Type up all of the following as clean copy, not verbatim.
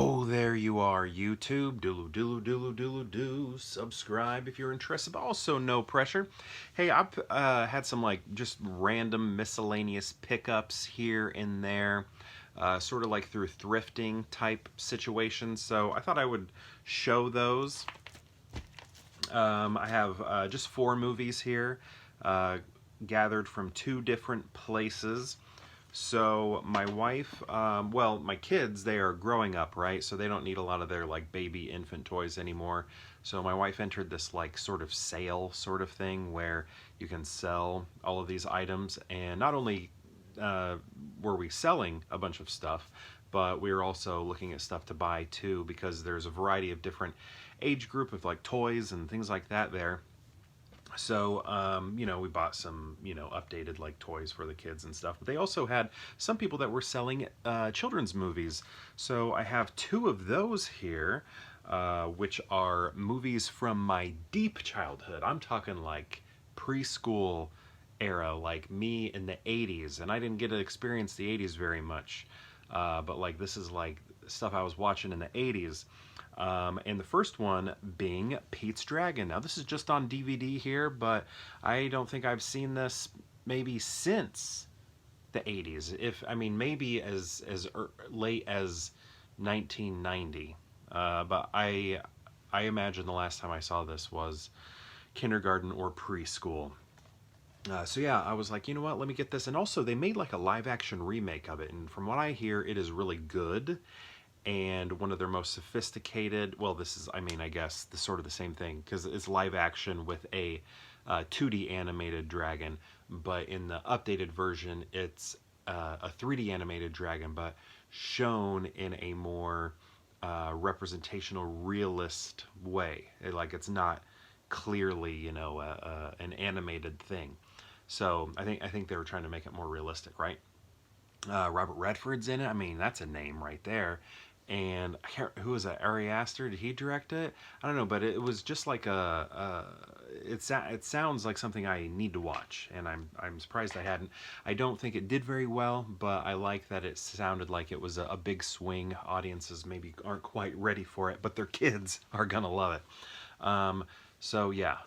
Oh, there you are, YouTube. Doodle, doodle, doodle, doodle, do. Subscribe if you're interested, but also no pressure. Hey, I've had some like just random miscellaneous pickups here and there, sort of like through thrifting type situations. So I thought I would show those. I have just 4 movies here, gathered from 2 different places. So my wife, well, my kids, they are growing up, right? So they don't need a lot of their like baby infant toys anymore. So my wife entered this like sort of sale sort of thing where you can sell all of these items. And not only were we selling a bunch of stuff, but we were also looking at stuff to buy too, because there's a variety of different age group of like toys and things like that there. So, we bought some, updated like toys for the kids and stuff. But they also had some people that were selling children's movies. So I have 2 of those here, which are movies from my deep childhood. I'm talking like preschool era, like me in the 80s. And I didn't get to experience the 80s very much. But like this is like stuff I was watching in the 80s. And the first one being Pete's Dragon. Now this is just on DVD here, but I don't think I've seen this maybe since the 80s. Maybe as late as 1990. But I imagine the last time I saw this was kindergarten or preschool. So yeah, I was like, you know what, let me get this. And also they made like a live action remake of it. And from what I hear, it is really good. And one of their most sophisticated, well, this is, I guess, the sort of the same thing, because it's live action with a 2D animated dragon, but in the updated version, it's a 3D animated dragon, but shown in a more representational, realist way. It's not clearly, an animated thing. So I think they were trying to make it more realistic, right? Robert Redford's in it. I mean, that's a name right there. And I can't, who was that? Ari Aster? Did he direct it? I don't know, but it was just like it sounds like something I need to watch, and I'm surprised I hadn't. I don't think it did very well, but I like that it sounded like it was a big swing. Audiences maybe aren't quite ready for it, but their kids are gonna love it. So yeah,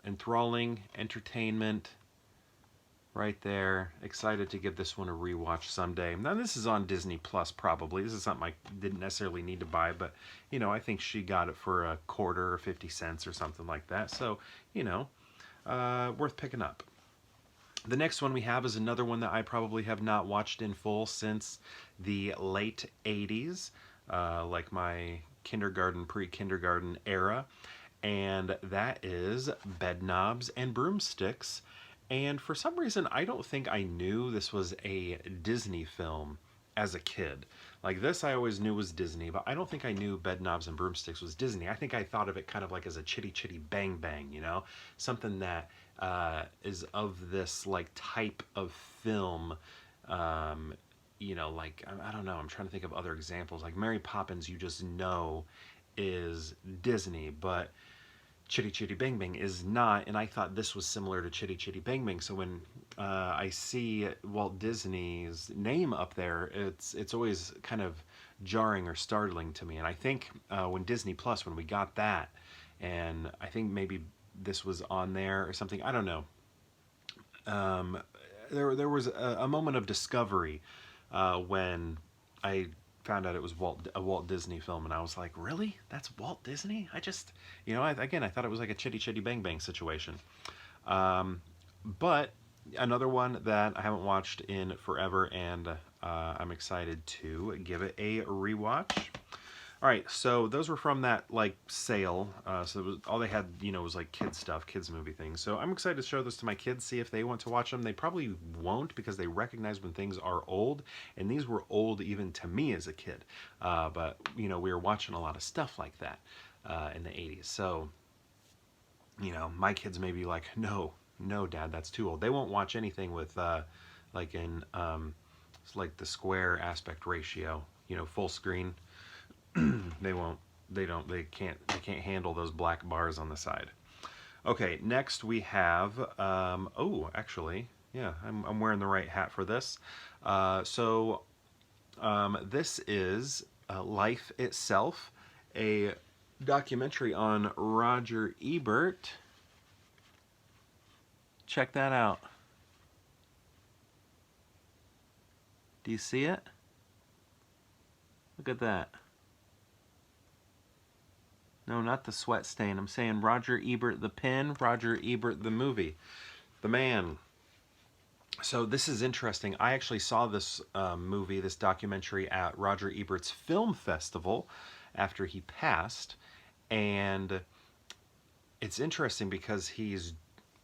enthralling entertainment right there. Excited to give this one a rewatch someday. Now this is on Disney Plus probably. This is something I didn't necessarily need to buy, but I think she got it for a quarter or 50 cents or something like that. So, worth picking up. The next one we have is another one that I probably have not watched in full since the late 80s, like my kindergarten, pre-kindergarten era. And that is Bedknobs and Broomsticks. And for some reason, I don't think I knew this was a Disney film as a kid. Like this, I always knew was Disney, but I don't think I knew Bedknobs and Broomsticks was Disney. I think I thought of it kind of like as a Chitty Chitty Bang Bang, something that is of this like type of film. I don't know. I'm trying to think of other examples. Like Mary Poppins, you just know is Disney, but Chitty Chitty Bang Bang is not, and I thought this was similar to Chitty Chitty Bang Bang. So when I see Walt Disney's name up there, it's always kind of jarring or startling to me. And I think when Disney Plus, when we got that, and I think maybe this was on there or something, I don't know. There was a moment of discovery when I found out it was a Walt Disney film, and I was like, really? That's Walt Disney? I just, again, I thought it was like a Chitty Chitty Bang Bang situation. But another one that I haven't watched in forever, and I'm excited to give it a rewatch. All right, so those were from that like sale. So it was, all they had, was like kids stuff, kids movie things. So I'm excited to show this to my kids, see if they want to watch them. They probably won't because they recognize when things are old, and these were old even to me as a kid. But we were watching a lot of stuff like that in the 80s. So my kids may be like, no, Dad, that's too old. They won't watch anything with like in like the square aspect ratio, full screen. They can't handle those black bars on the side. Okay, next we have, actually, yeah, I'm wearing the right hat for this. This is Life Itself, a documentary on Roger Ebert. Check that out. Do you see it? Look at that. No, not the sweat stain. I'm saying Roger Ebert the pen, Roger Ebert the movie. The man. So this is interesting. I actually saw this movie, this documentary at Roger Ebert's film festival after he passed. And it's interesting because he's,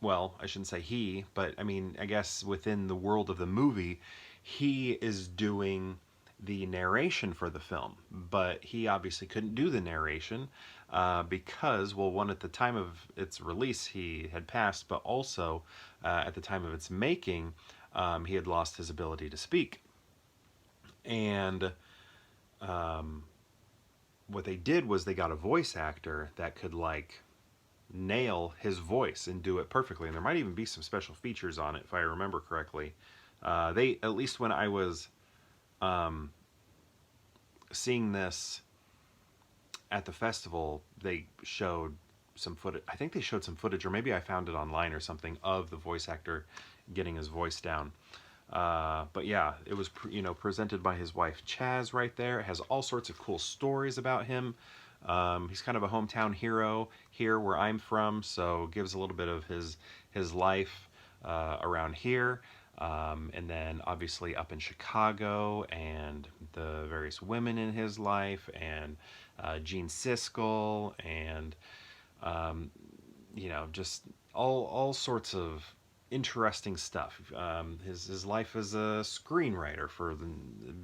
well, I shouldn't say he, but I mean, I guess within the world of the movie, he is doing the narration for the film, but he obviously couldn't do the narration because, well, one, at the time of its release, he had passed, but also at the time of its making, he had lost his ability to speak. And what they did was they got a voice actor that could, like, nail his voice and do it perfectly. And there might even be some special features on it, if I remember correctly. They, at least when I was seeing this at the festival, they showed some footage. I think they showed some footage, or maybe I found it online or something, of the voice actor getting his voice down. But yeah, it was presented by his wife Chaz right there. It has all sorts of cool stories about him. He's kind of a hometown hero here where I'm from, so gives a little bit of his life around here. And then obviously up in Chicago, and the various women in his life, and Gene Siskel, and just all sorts of interesting stuff. His life as a screenwriter for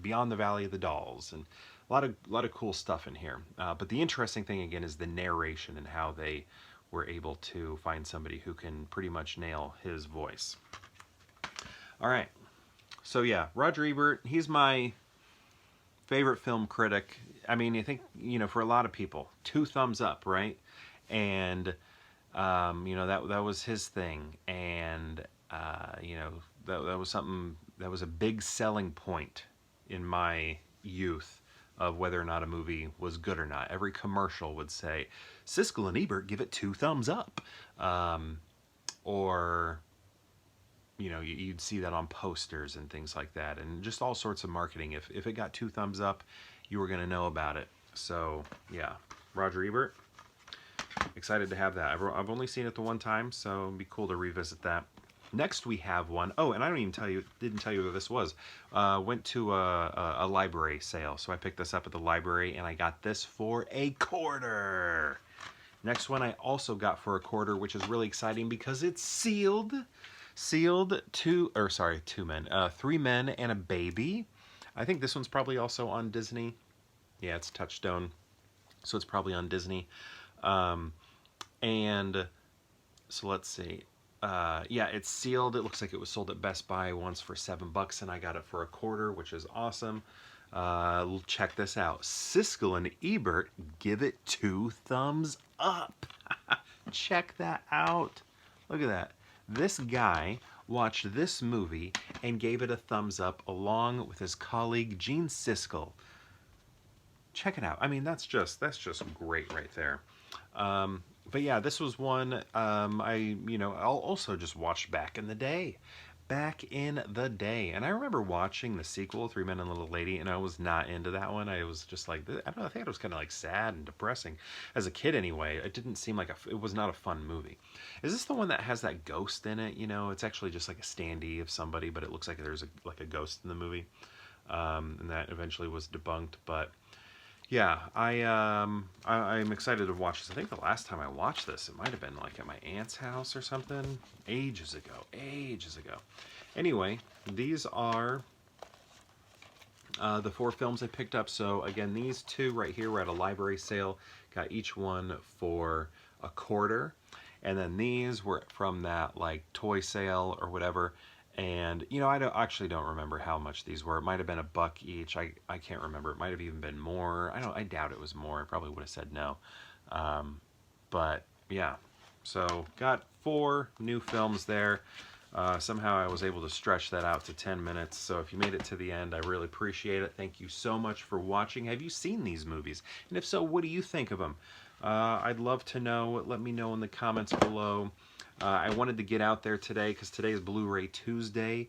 Beyond the Valley of the Dolls, and a lot of cool stuff in here. But the interesting thing again is the narration and how they were able to find somebody who can pretty much nail his voice. All right, so yeah, Roger Ebert, he's my favorite film critic. I mean, I think, for a lot of people, 2 thumbs up, right? And, that was his thing. And, that was something, that was a big selling point in my youth of whether or not a movie was good or not. Every commercial would say, Siskel and Ebert give it 2 thumbs up. Or you'd see that on posters and things like that, and just all sorts of marketing. If it got 2 thumbs up, you were going to know about it. So yeah, Roger Ebert, excited to have that. I've only seen it the one time, so it'd be cool to revisit that. Next we have one. Oh, and I didn't tell you what this was. Went to a library sale, so I picked this up at the library, and I got this for a quarter. Next one I also got for a quarter, which is really exciting because it's sealed. Sealed 2 men, 3 men and a baby. I think this one's probably also on Disney. Yeah, it's Touchstone, so it's probably on Disney. And so let's see. Yeah, it's sealed. It looks like it was sold at Best Buy once for $7, and I got it for a quarter, which is awesome. Check this out. Siskel and Ebert give it 2 thumbs up. Check that out. Look at that. This guy watched this movie and gave it a thumbs up along with his colleague Gene Siskel. Check it out. I mean, that's just great right there. But yeah, this was one I'll also just watched back in the day. Back in the day. And I remember watching the sequel, 3 Men and a Little Lady, and I was not into that one. I was just like, I don't know, I think it was kind of like sad and depressing. As a kid anyway, it didn't seem like it was not a fun movie. Is this the one that has that ghost in it? It's actually just like a standee of somebody, but it looks like there's a ghost in the movie. And that eventually was debunked, but yeah, I'm excited to watch this. I think the last time I watched this, it might have been like at my aunt's house or something. Ages ago. Anyway, these are the 4 films I picked up. So again, these 2 right here were at a library sale. Got each one for a quarter. And then these were from that like toy sale or whatever. And I don't remember how much these were. It might have been $1 each. I can't remember. It might have even been more. I doubt it was more. I probably would have said no. But yeah, so got 4 new films there. Somehow I was able to stretch that out to 10 minutes. So if you made it to the end, I really appreciate it. Thank you so much for watching. Have you seen these movies? And if so, what do you think of them? I'd love to know. Let me know in the comments below. I wanted to get out there today because today is Blu-ray Tuesday.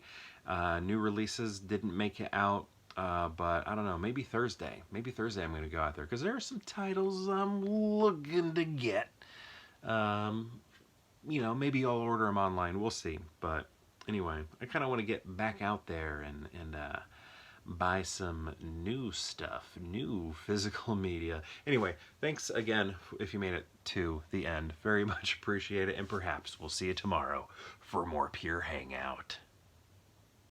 New releases didn't make it out. But I don't know, maybe Thursday. Maybe Thursday I'm going to go out there because there are some titles I'm looking to get. You know, maybe I'll order them online. We'll see. But anyway, I kind of want to get back out there and buy some new stuff, new physical media. Anyway, thanks again if you made it to the end. Very much appreciate it. And perhaps we'll see you tomorrow for more Pure Hangout.